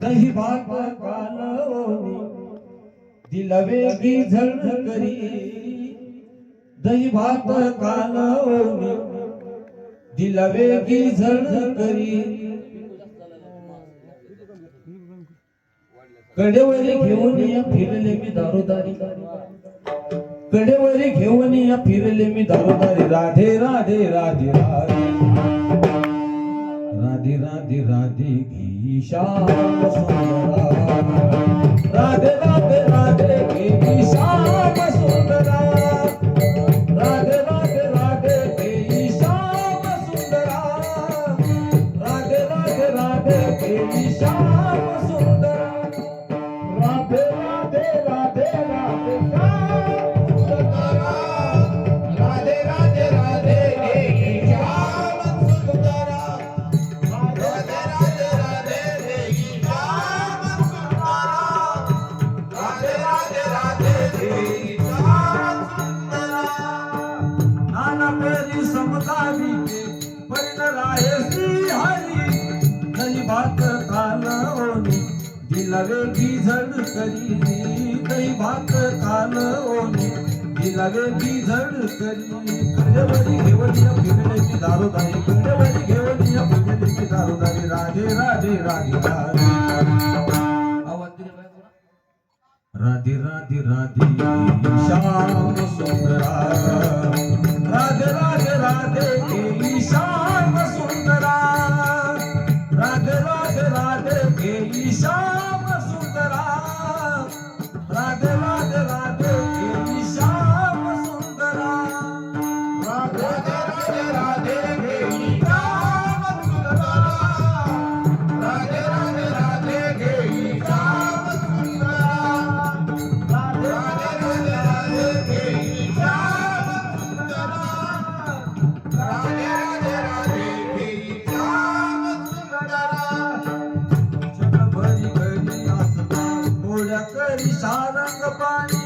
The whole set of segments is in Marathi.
दही भात कालवणी दिलवेगी झण करी दही भात कालवणी दिलवेगी झण करी कडेवरी घेऊन या फिरले मी दारोदारी कडेवरी घेऊन या फिरले मी दारोदारी राधे राधे राधे राधे राधे राधे राधे घे श्याम सुंदरा राधे राधे राधे घे श्याम सुंदरा राधे राधे राधे घे श्याम सुंदरा राधे राधे राधे घे श्याम सुंदरा राधे राधे राधे राधे राधे राधे राधे घे श्याम सुंदरा दिलवेगी झड करी दही भात कालवणी दिलवेगी झड करी कडेवरी घेऊन या फिरले मी दारोदारी कडेवरी घेऊन या फिरले मी दारोदारी राधे राधे राधे राधे राधे राधे राधे श्याम सुंदरा राधे राधे राधे के श्याम सुंदरा राधे राधे राधे के श्याम सुंदरा राधे राधे राधे के श्याम सुंदरा राधे राधे राधे के श्याम सुंदरा राधे राधे राधे के श्याम सुंदरा राधे राधे राधे के श्याम सुंदरा राधे राधे राधे के श्याम सुंदरा करी सारंग पाणी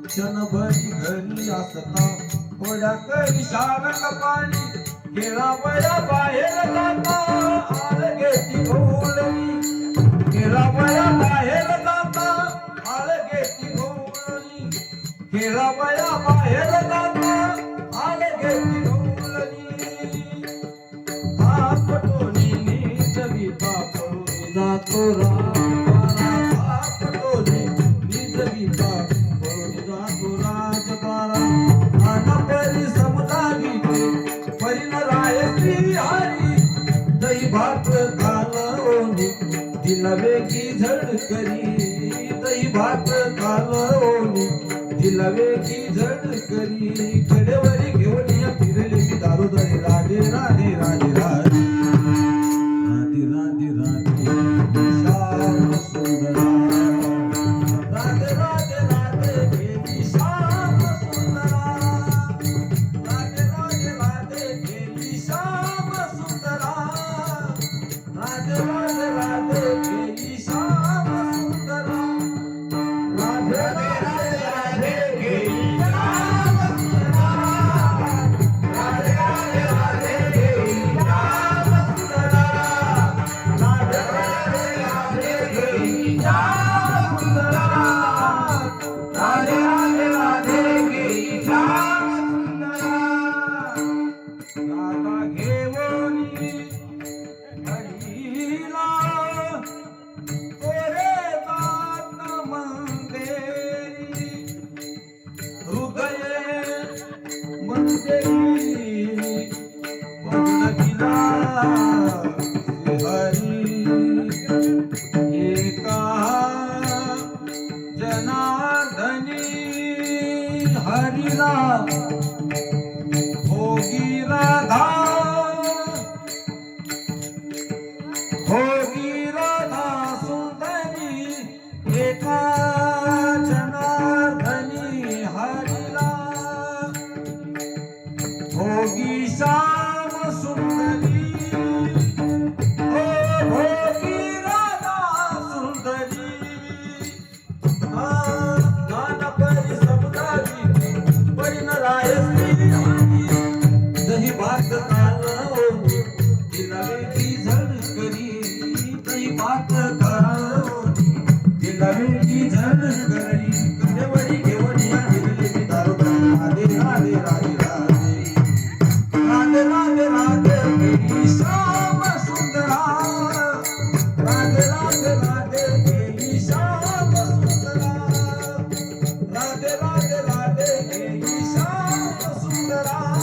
क्षणभरी घरी असता कोड्या करी सारंग पाणी केळा वया बाहेर जाता आल घेती घोळणी केळा वया बाहेर जाता आल घेती घोळणी केळा वया बाहेर जाता आल घेती घोळणी आपटोनी नीच विपा पडून जातो भात कालवणी दिलवेगी झड करी दही भात कालवणी दिलवेगी झड करी कडेवरी घेऊन या फिरले मी दारोदारी राधे राधे राधे राधे राधे राधे राधे श्याम सुंदरा राधे राधे राधे घेती श्याम सुंदरा राधे राधे राधे घेती श्याम सुंदरा राधे राधे राधे घेती श्याम सुंदरा राधे राधे राधे घेती श्याम सुंदरा राधे राधे राधे घेती श्याम सुंदरा राधे राधे राधे घेती श्याम सुंदरा राधे राधे राधे घेती श्याम सुंदरा राधा घेवोनी हरीला तोरे दात मंदेरी हृदये मंदेरी वंदगिला हरी एका जनार्दनी हरिला भोगी राधा भोगी राधा सुंदरी एका जनार्दनी हरिला भोगी श्याम सुंदरी ओ भोगी राधा सुंदरी गान परी समुदारी परिणराय घेई श्याम सुंदरा राधे राधे राधे घेई श्याम सुंदरा राधे राधे राधे घेई श्याम सुंदरा